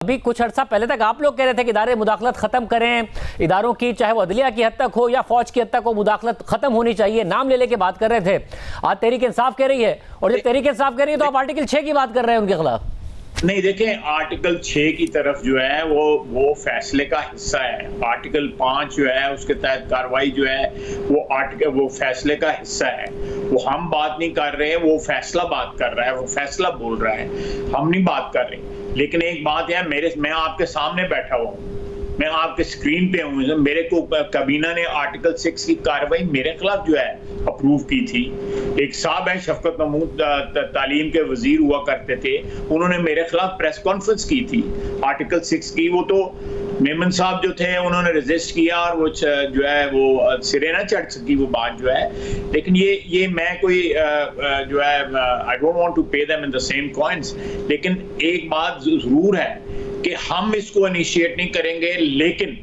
अभी कुछ अर्सा पहले तक आप लोग कह रहे थे कि इदारे मुदाखलत खत्म करें, इदारों की चाहे वो अदलिया की हद तक हो या फौज की हद तक हो, मुदाखलत खत्म होनी चाहिए, नाम ले लेके बात कर रहे थे। आज तहरीक इंसाफ कह रही है, और जब तहरीक इंसाफ कह रही है तो आप आर्टिकल 6 की बात कर रहे हैं उनके खिलाफ। नहीं, देखें, आर्टिकल 6 की तरफ जो है वो फैसले का हिस्सा है। आर्टिकल 5 जो है उसके तहत कार्रवाई जो है वो फैसले का हिस्सा है। वो हम बात नहीं कर रहे हैं, वो फैसला बात कर रहा है, वो फैसला बोल रहा है, हम नहीं बात कर रहे। लेकिन एक बात है, मैं आपके सामने बैठा हुआ हूँ, मैं आपके स्क्रीन पे हूँ, मेरे को काबीना ने आर्टिकल 6 की कार्रवाई मेरे खिलाफ जो है अप्रूव की थी। एक साहब है शफकत महमूद, तालीम के वजीर हुआ करते थे, उन्होंने मेरे खिलाफ प्रेस कॉन्फ्रेंस की थी आर्टिकल 6 की। वो तो मेमन साहब जो थे उन्होंने रेजिस्ट किया और वो जो है वो सिरे ना चढ़ सकी वो बात जो है। लेकिन ये मैं कोई जो है I don't want to pay them in the same coins, लेकिन एक बात जरूर है कि हम इसको इनिशिएट नहीं करेंगे, लेकिन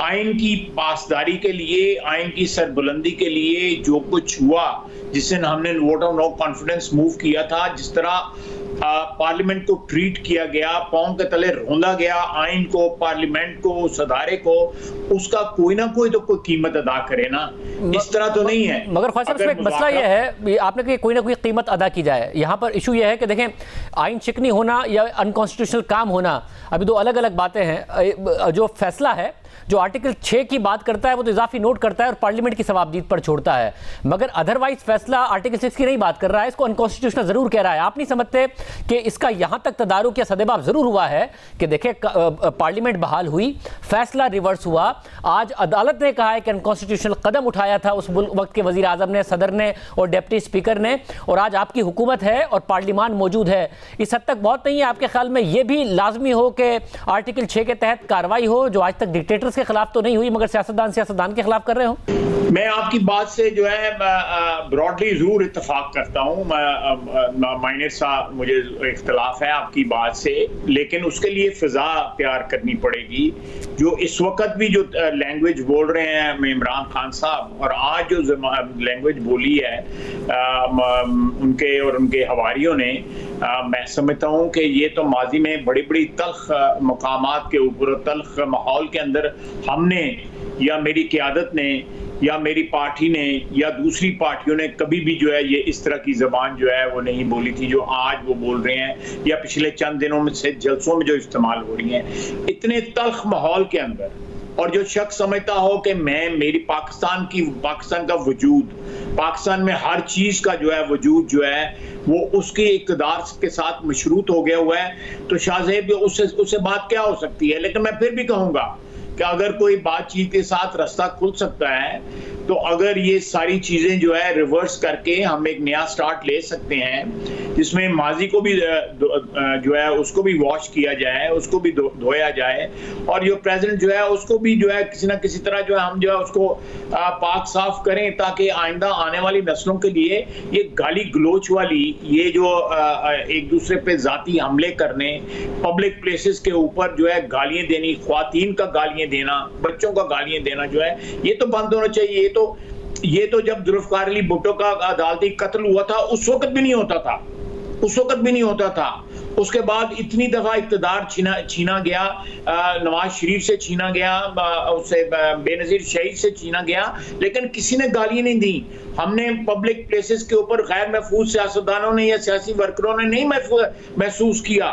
आइन की पासदारी के लिए, आइन की सरबुलंदी के लिए जो कुछ हुआ, जिस दिन हमने vote of no confidence move किया था, जिस तरह पार्लियामेंट को ट्रीट किया गया, पांव के तले रौंदा गया आइन को, पार्लियामेंट को, उस अदारे को, उसका कोई ना कोई तो कोई कीमत अदा करे ना। इस तरह तो नहीं है। मगर ख्वाजा साहब, एक मसला ये है, आपने कहा कोई ना कोई कीमत अदा की जाए। यहाँ पर इशू ये है कि देखें, आइन शिकनी होना या अनकॉन्स्टिट्यूशनल काम होना अभी दो अलग अलग बातें हैं। जो फैसला है जो आर्टिकल 6 की बात करता है वो तो इजाफी नोट करता है और पार्लियामेंट की सवाबदीद पर छोड़ता है, मगर अदरवाइज फैसला आर्टिकल 6 की नहीं बात कर रहा है, इसको अनकॉन्स्टिट्यूशनल जरूर कह रहा है। आप नहीं समझते कि इसका यहां तक तदारुक या सदेबाब जरूर हुआ है कि देखें पार्लियामेंट बहाल हुई, फैसला रिवर्स हुआ, आज अदालत ने कहा है कि अनकॉन्स्टिट्यूशनल कदम उठाया था उस वक्त के वजीर आजम ने, सदर ने और डिप्टी स्पीकर ने, और आज आपकी हुकूमत है और पार्लियामान मौजूद है। इस हद तक बहुत नहीं है आपके ख्याल में यह भी लाजमी हो कि आर्टिकल 6 के तहत कार्रवाई हो, जो आज तक डिक्टेटर्स के खिलाफ तो नहीं हुई मगर सियासतदान के खिलाफ कर रहे हो? मैं आपकी बात से जो है ब्रॉडली जरूर इत्तेफाक करता हूँ। माइनर सा मुझे इख्तलाफ है आपकी बात से, लेकिन उसके लिए फिजा तैयार करनी पड़ेगी। जो इस वक्त भी जो लैंग्वेज बोल रहे हैं इमरान खान साहब, और आज जो लैंग्वेज बोली है उनके और उनके हवारियों ने, मैं समझता हूँ कि ये तो माजी में बड़ी बड़ी तल्ख मकामात के ऊपर, तल्ख माहौल के अंदर हमने या मेरी क़यादत ने या मेरी पार्टी ने या दूसरी पार्टियों ने कभी भी जो है ये इस तरह की ज़बान जो है वो नहीं बोली थी जो आज वो बोल रहे हैं, या पिछले चंद दिनों में से जलसों में जो इस्तेमाल हो रही हैं। इतने तल्ख माहौल के अंदर, और जो शख्स समझता हो कि मेरी पाकिस्तान का वजूद, पाकिस्तान में हर चीज़ का जो है वजूद जो है वो उसके इक़्तिदार के साथ मशरूत हो गया हुआ है, तो शाहज़ेब उससे बात क्या हो सकती है। लेकिन मैं फिर भी कहूँगा कि अगर कोई बातचीत के साथ रास्ता खुल सकता है, तो अगर ये सारी चीज़ें जो है रिवर्स करके हम एक नया स्टार्ट ले सकते हैं, जिसमें माजी को भी जो है उसको भी वॉश किया जाए, उसको भी धोया जाए, और जो प्रेजेंट जो है उसको भी जो है किसी ना किसी तरह जो है हम जो है उसको पाक साफ करें, ताकि आइंदा आने वाली नस्लों के लिए ये गाली गलोच वाली, ये जो एक दूसरे पे जाती हमले करने, पब्लिक प्लेसेस के ऊपर जो है गालियाँ देनी, ख्वातीन का गालियाँ देना, बच्चों का गालियाँ देना जो है ये तो बंद होना चाहिए। ये तो जब जुल्फ़िकार अली भुट्टो का अदालती कत्ल हुआ था उस वक्त भी नहीं होता था, उस वक्त भी नहीं होता था। उसके बाद इतनी दफा इक़्तिदार छीना गया, नवाज शरीफ से छीना गया, उससे बेनज़ीर शहीद से छीना गया, लेकिन किसी ने गाली नहीं दी। हमने पब्लिक प्लेसेस के ऊपर गैर महफूज सियासतदानों ने या सियासी वर्करों ने नहीं महसूस किया।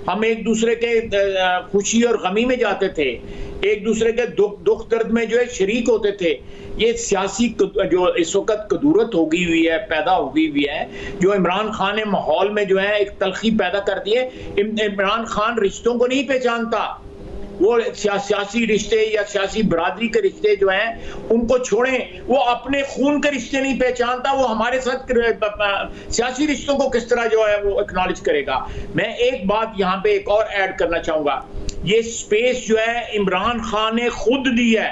हम एक दूसरे के खुशी और गमी में जाते थे, एक दूसरे के दुख दर्द में जो है शरीक होते थे। ये सियासी जो इस वक्त कदूरत हो गई हुई है, पैदा हो गई हुई है, जो इमरान खान ने माहौल में जो है एक तलखी पैदा कर दी है। इमरान खान रिश्तों को नहीं पहचानता, वो सियासी रिश्ते या सियासी बरादरी के रिश्ते जो हैं उनको छोड़ें, वो अपने खून के रिश्ते नहीं पहचानता, वो हमारे साथ सियासी रिश्तों को किस तरह जो है वो एक्नॉलेज करेगा। मैं एक बात यहाँ पे एक और ऐड करना चाहूँगा, ये स्पेस जो है इमरान खान ने खुद दी है।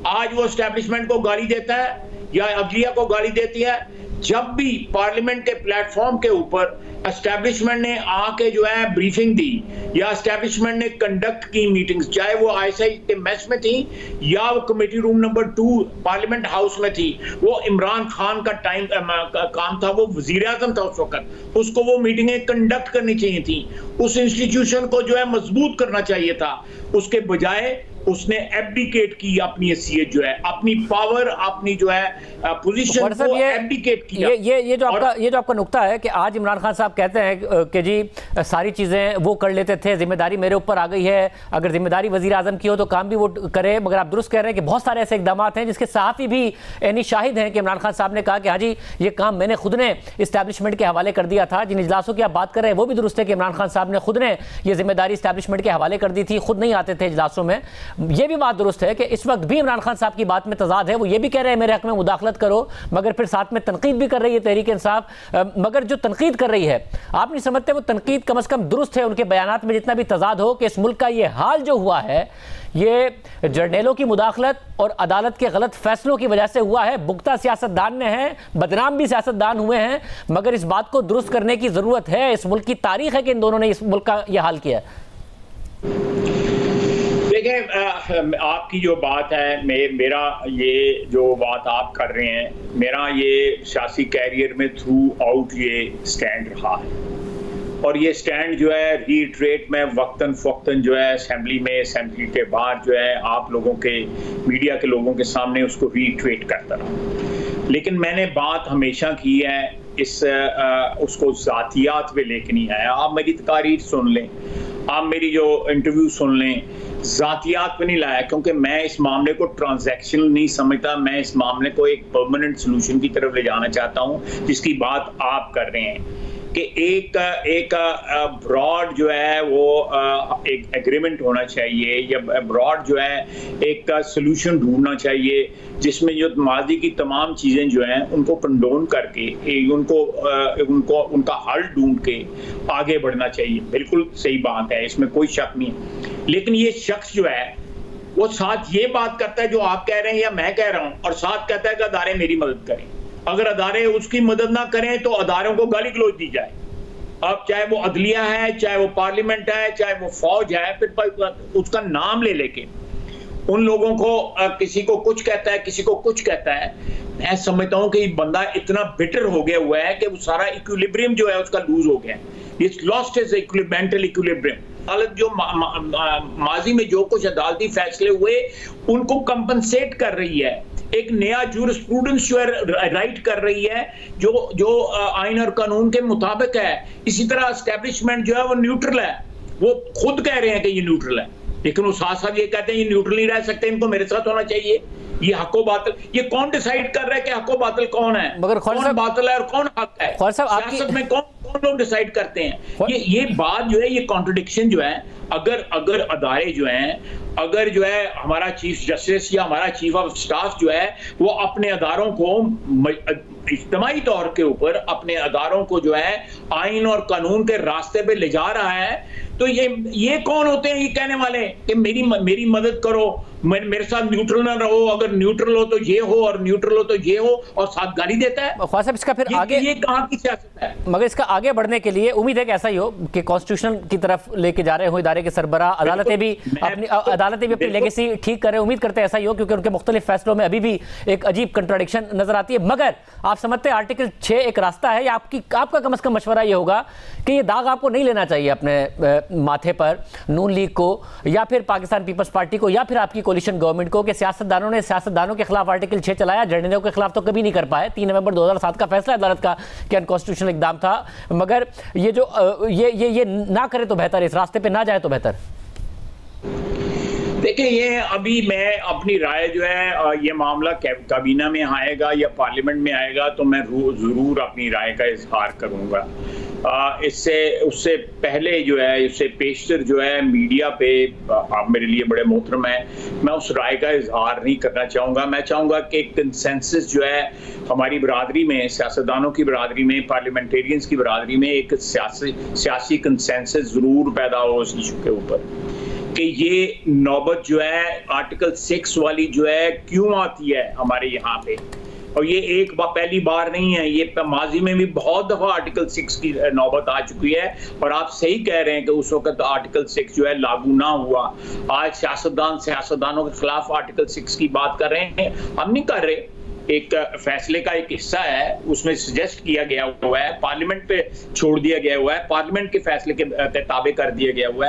आज वो एस्टेब्लिशमेंट को गाली देता है या अदलिया को गाली देती है, जब भी पार्लियामेंट के प्लेटफॉर्म के ऊपर एस्टैब्लिशमेंट ने आके जो है ब्रीफिंग दी या एस्टैब्लिशमेंट ने कंडक्ट की मीटिंग्स, चाहे वो आईएसआई के मेस में थी या वो committee room number 2 parliament house में थी, वो इमरान खान का काम था, वो वजीर आजम था उस वक्त, उसको वो मीटिंगें कंडक्ट करनी चाहिए थी, उस इंस्टीट्यूशन को जो है मजबूत करना चाहिए था। उसके बजाय उसने एब्डिकेट की अपनी हैसियत जो है, अपनी पावर, अपनी जो है पोजीशन को एब्डिकेट किया। ये जो आपका नुक्ता है कि आज इमरान खान साहब कहते हैं कि जी सारी चीजें वो कर लेते थे, जिम्मेदारी मेरे ऊपर आ गई है, अगर जिम्मेदारी वजीर आजम की हो तो काम भी वो करे, मगर आप दुरुस्त कह रहे हैं कि बहुत सारे ऐसे इकदाम हैं जिसके सहाफ़ी भी यानी शाहिद हैं कि इमरान खान साहब ने कहा कि हाँ जी ये काम मैंने खुद ने इस्टेब्लिशमेंट के हवाले कर दिया था। जिन इजलासों की आप बात कर रहे हैं वो भी दुरुस्त है कि इमरान खान साहब ने खुद ने ये जिम्मेदारी इस्टेब्लिशमेंट के हवाले कर दी थी, खुद नहीं आते थे इजलासों में। ये भी बात दुरुस्त है कि इस वक्त भी इमरान खान साहब की बात में तजाद है, वो ये भी कह रहे हैं मेरे हक में मुदाखलत करो, मगर फिर साथ में तनकीद भी कर रही है तहरीक इंसाफ। मगर जो तनकीद कर रही है, आप नहीं समझते वो तनकीद कम से कम दुरुस्त है, उनके बयानात में जितना भी तजाद हो कि इस मुल्क का ये हाल जो हुआ है ये जर्नैलों की मुदाखलत और अदालत के गलत फैसलों की वजह से हुआ है। बुगता सियासतदान ने है, बदनाम भी सियासतदान हुए हैं, मगर इस बात को दुरुस्त करने की जरूरत है। इस मुल्क की तारीख है कि इन दोनों ने इस मुल्क का यह हाल किया। देखिए, आपकी जो बात है, मेरा ये जो बात आप कर रहे हैं, मेरा ये सियासी कैरियर में थ्रू आउट ये स्टैंड रहा है, और ये स्टैंड जो है रीट्रेट में वक्तन फ़वक्तन जो है असेंबली में, असेंबली के बाहर जो है आप लोगों के, मीडिया के लोगों के सामने उसको रीट्रेट करता रहा। लेकिन मैंने बात हमेशा की है उसको ज़ातियात पे लेके नहीं आया। आप मेरी तकारीर सुन लें, आप मेरी जो इंटरव्यू सुन लें, ज़ातियात पे नहीं लाया, क्योंकि मैं इस मामले को ट्रांजैक्शनल नहीं समझता। मैं इस मामले को एक परमानेंट सोल्यूशन की तरफ ले जाना चाहता हूँ, जिसकी बात आप कर रहे हैं कि एक ब्रॉड जो है वो एक एग्रीमेंट होना चाहिए, या ब्रॉड जो है एक सोल्यूशन ढूंढना चाहिए जिसमें जो माजी की तमाम चीज़ें जो हैं उनको कंडोन करके उनको उनका हल ढूंढ के आगे बढ़ना चाहिए। बिल्कुल सही बात है, इसमें कोई शक नहीं। लेकिन ये शख्स जो है वो साथ ये बात करता है जो आप कह रहे हैं या मैं कह रहा हूँ, और साथ कहता है कि अदारे मेरी मदद करें। अगर अदारे उसकी मदद ना करें तो अदारों को गाली गलौज दी जाए। अब चाहे वो अदलिया है, चाहे वो पार्लियामेंट है, चाहे वो फौज है, फिर उसका नाम ले लेके उन लोगों को किसी को कुछ कहता है, किसी को कुछ कहता है। मैं समझता हूं कि बंदा इतना बिटर हो गया हुआ है कि वो सारा इक्विलिब्रियम जो है उसका लूज हो गया है। It's lost his mental equilibrium. अदालत जो माजी में जो कुछ अदालती फैसले हुए उनको कंपनसेट कर रही है, एक नया जूरिस्प्रूडेंस जो है राइट कर रही है जो आइन और कानून के मुताबिक है। इसी तरह एस्टैब्लिशमेंट जो है वो न्यूट्रल है, वो खुद कह रहे हैं कि ये न्यूट्रल है, लेकिन वो साथ साथ ये कहते हैं ये न्यूट्रल नहीं रह सकते, इनको मेरे साथ होना चाहिए। ये हको बातिल, ये कौन डिसाइड कर रहा है कि हको बातिल कौन है, मगर कौन बातिल है और कौन हक है? सियासत में कौन लोग डिसाइड करते हैं? ये बात जो है, ये कॉन्ट्रडिक्शन जो है, अगर अदारे जो हैं, अगर जो है हमारा चीफ जस्टिस या हमारा चीफ ऑफ स्टाफ जो है वो अपने अदारों को इज्तिमाई तौर के ऊपर अपने अदारों को जो है आइन और कानून के रास्ते पे ले जा रहा है, तो ये कौन होते हैं ये कहने वाले कि मेरी मदद करो, मेरे साथ न्यूट्रल ना रहो, अगर न्यूट्रल हो तो ये हो और न्यूट्रल हो तो ये हो, और साथ गाली देता है। ख्वाजा साहब, इसका फिर आगे ये कहाँ की सियासत है? मगर इसका आगे बढ़ने के लिए उम्मीद है कि ऐसा ही हो कि कॉन्स्टिट्यूशन की तरफ लेके जा रहे हो इदारे के सरबराह, अदालतें भी अपनी लेगेसी ठीक कर रहे हैं। उम्मीद करते हैं ऐसा ही हो, क्योंकि उनके मुख्तलिफ फैसलों में अभी भी एक अजीब कंट्राडिक्शन नजर आती है। मगर आप समझते हैं आर्टिकल 6 एक रास्ता है, या आपका कम से कम मशवरा ये होगा कि ये दाग आपको नहीं लेना चाहिए अपने माथे पर, नून लीग को या फिर पाकिस्तान पीपल्स पार्टी को या फिर आपकी कोलिशन गवर्नमेंट को, कि सियासतदानों के खिलाफ आर्टिकल 6 चलाया, जर्नलियों के खिलाफ तो कभी नहीं कर पाए। 3 नवंबर 2007 का फैसला अदालत का कि अनकॉन्स्टिट्यूशनल इकदाम था, मगर ये जो ये ना करे तो बेहतर, इस रास्ते पे ना जाए तो बेहतर। देखिए, ये अभी मैं अपनी राय जो है, ये मामला काबीना में आएगा या पार्लियामेंट में आएगा तो मैं ज़रूर अपनी राय का इजहार करूँगा। उससे पहले जो है, इससे पेशतर जो है मीडिया पे आप मेरे लिए बड़े मोहतरम है, मैं उस राय का इजहार नहीं करना चाहूँगा। मैं चाहूँगा कि कंसेंसस जो है हमारी बरादरी में, सियासतदानों की बरादरी में, पार्लियामेंटेरियंस की बरादरी में एक सियासी कंसेंसस ज़रूर पैदा हो इस इशू के ऊपर कि ये नौबत जो है आर्टिकल 6 वाली जो है क्यों आती है हमारे यहाँ पे, और ये पहली बार नहीं है, ये माजी में भी बहुत दफा आर्टिकल 6 की नौबत आ चुकी है। और आप सही कह रहे हैं कि उस वक्त आर्टिकल 6 जो है लागू ना हुआ। आज सियासतदानों के खिलाफ आर्टिकल 6 की बात कर रहे हैं, हम नहीं कर रहे। एक फैसले का एक हिस्सा है, उसमें सजेस्ट किया गया हुआ है, पार्लियामेंट पे छोड़ दिया गया हुआ है, पार्लियामेंट के फैसले के ताबे कर दिया गया हुआ है।